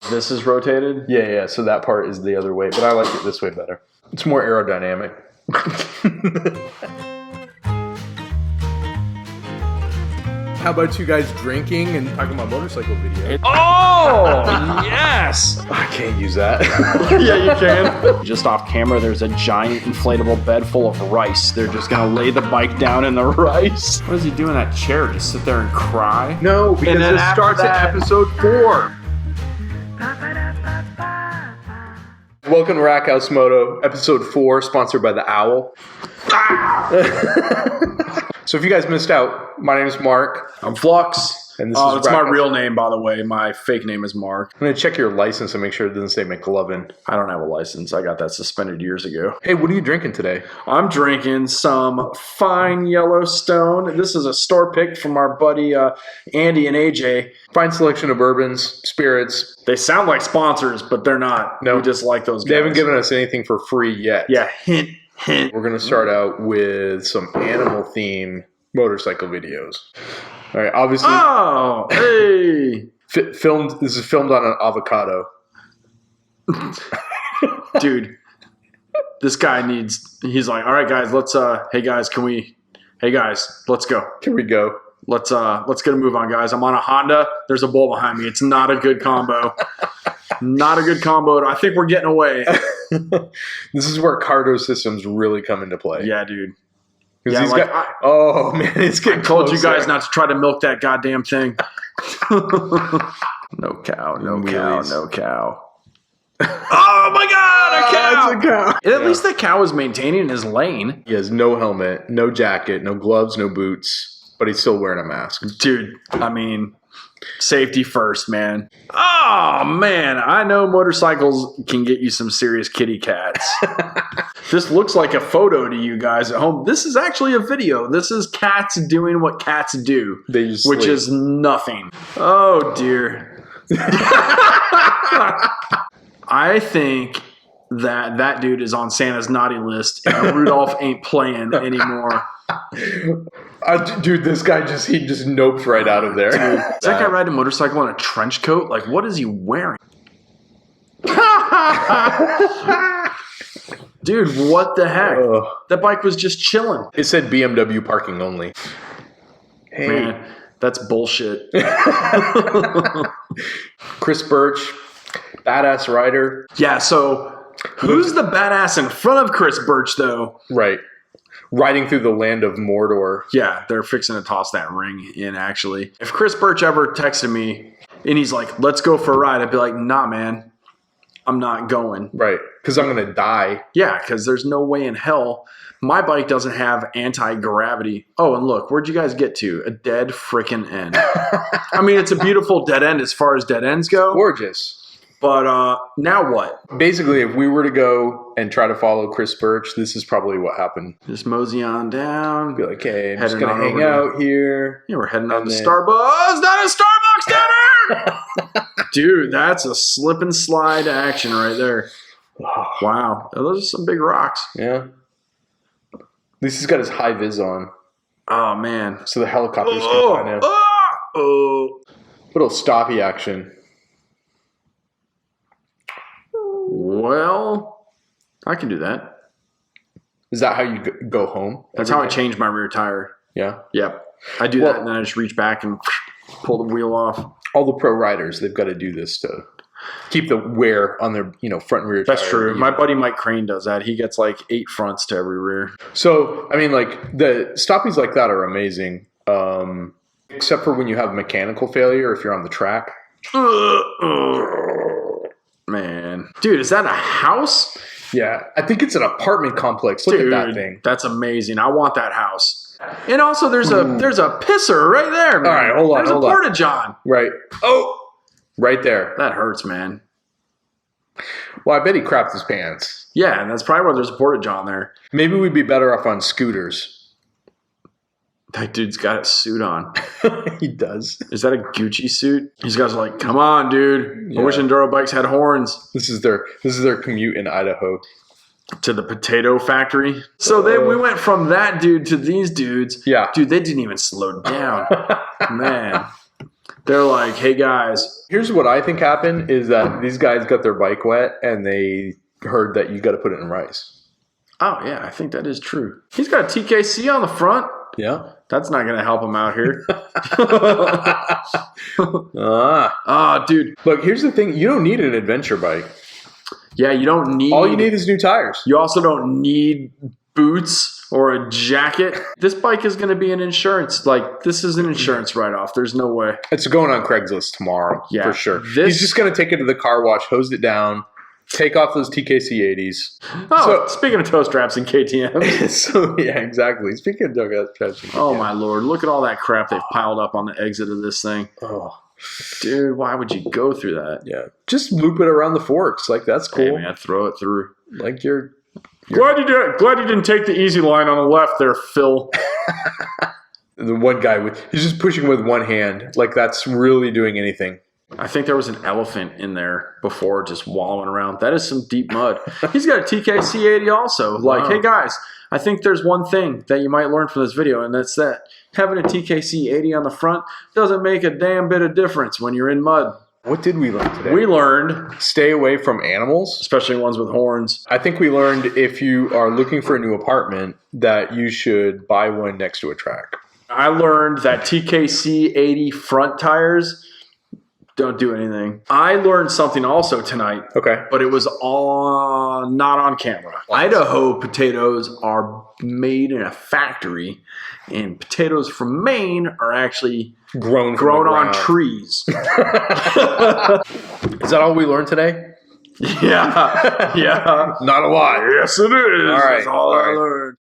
This is rotated? Yeah. So that part is the other way, but I like it this way better. It's more aerodynamic. How about you guys drinking and talking about motorcycle video? Oh, yes! I can't use that. Yeah, you can. Just off camera, there's a giant inflatable bed full of rice. They're just gonna lay the bike down in the rice. What does he do in that chair? Just sit there and cry? No, because it starts at episode 4. Welcome to Rackhouse Moto, episode 4, sponsored by the Owl. So if you guys missed out, my name is Mark. I'm Flux. And this is it's my real name, by the way. My fake name is Mark. I'm going to check your license and make sure it doesn't say McLovin. I don't have a license. I got that suspended years ago. Hey, what are you drinking today? I'm drinking some fine Yellowstone. This is a store pick from our buddy Andy and AJ. Fine selection of bourbons, spirits. They sound like sponsors, but they're not. No. We just like those guys. They haven't given us anything for free yet. Yeah, hint, hint. We're going to start out with some animal-themed motorcycle videos. All right, obviously. Oh, hey. This is filmed on an avocado. Dude, this guy he's like, all right, guys, let's go. Here we go. Let's get a move on, guys. I'm on a Honda. There's a bull behind me. It's not a good combo. Not a good combo. I think we're getting away. This is where cargo systems really come into play. Yeah, dude. Yeah, oh man, it's getting told closer. You guys not to try to milk that goddamn thing. No cow, no cow, no cow. Oh my god, a cow! It's a cow. At least the cow is maintaining his lane. He has no helmet, no jacket, no gloves, no boots, but he's still wearing a mask. Dude, I mean, safety first, man. Oh man, I know motorcycles can get you some serious kitty cats. This looks like a photo to you guys at home. This is actually a video. This is cats doing what cats do, which is nothing. Oh dear. I think that dude is on Santa's naughty list and Rudolph ain't playing anymore. Dude, this guy he just nopes right out of there. Dude, is that guy riding a motorcycle in a trench coat? Like, what is he wearing? Dude, what the heck? That bike was just chilling. It said BMW parking only. Hey. Man, that's bullshit. Chris Birch, badass rider. Yeah, so who's the badass in front of Chris Birch, though? Right. Riding through the land of Mordor. Yeah, they're fixing to toss that ring in, actually. If Chris Birch ever texted me and he's like, let's go for a ride, I'd be like, nah, man, I'm not going. Right, because I'm going to die. Yeah, because there's no way in hell. My bike doesn't have anti-gravity. Oh, and look, where'd you guys get to? A dead frickin' end. I mean, it's a beautiful dead end as far as dead ends go. Gorgeous. But now what? Basically, if we were to go and try to follow Chris Birch, this is probably what happened. Just mosey on down. Be like, hey, I'm just going to hang out here. Yeah, we're heading on to Starbucks. Not a Starbucks dinner! Dude, that's a slip and slide action right there. Wow. Those are some big rocks. Yeah. At least he's got his high vis on. Oh, man. So the helicopters can find him. Little stoppy action. Well, I can do that. Is that how you go home? That's how I change my rear tire. Yeah? Yep. I do that and then I just reach back and pull the wheel off. All the pro riders, they've got to do this to keep the wear on their front and rear tire. That's true. My buddy Mike Crane does that. He gets like 8 fronts to every rear. So, I mean, like the stoppies like that are amazing. Except for when you have mechanical failure if you're on the track. Man. Dude, is that a house? Yeah. I think it's an apartment complex. Look at that thing. That's amazing. I want that house. And also there's a pisser right there, man. All right, hold on. There's a porta-john. Right. Oh! Right there. That hurts, man. Well, I bet he crapped his pants. Yeah, and that's probably why there's a porta-john there. Maybe we'd be better off on scooters. That dude's got a suit on. He does. Is that a Gucci suit? These guys are like, come on, dude. Yeah. I wish enduro bikes had horns. This is their commute in Idaho. To the potato factory. So then we went from that dude to these dudes. Yeah. Dude, they didn't even slow down. Man. They're like, hey guys. Here's what I think happened is that these guys got their bike wet and they heard that you got to put it in rice. Oh, yeah, I think that is true. He's got a TKC on the front. Yeah. That's not going to help him out here. Dude. Look, here's the thing. You don't need an adventure bike. Yeah, you don't need... All you need is new tires. You also don't need boots or a jacket. This bike is going to be an insurance. Like, this is an insurance write-off. There's no way. It's going on Craigslist tomorrow, for sure. He's just going to take it to the car wash, hose it down, take off those TKC 80s. Oh, speaking of toe straps and KTMs. So, yeah, exactly. Speaking of toe straps. Oh, my Lord. Look at all that crap they've piled up on the exit of this thing. Oh. Dude, why would you go through that? Yeah. Just loop it around the forks. Like, that's cool. Hey, man, throw it through. Like, you're glad you didn't take the easy line on the left there, Phil. The one guy he's just pushing with one hand. Like, that's really doing anything. I think there was an elephant in there before just wallowing around. That is some deep mud. He's got a TKC 80 also. Like, hey guys, I think there's one thing that you might learn from this video, and that's that having a TKC 80 on the front doesn't make a damn bit of difference when you're in mud. What did we learn today? We learned stay away from animals, especially ones with horns. I think we learned if you are looking for a new apartment that you should buy one next to a track. I learned that TKC 80 front tires don't do anything. I learned something also tonight. Okay. But it was not on camera. Idaho potatoes are made in a factory, and potatoes from Maine are actually grown on trees. Is that all we learned today? Yeah. Yeah. Not a lot. Yes, it is. All right. That's all I learned.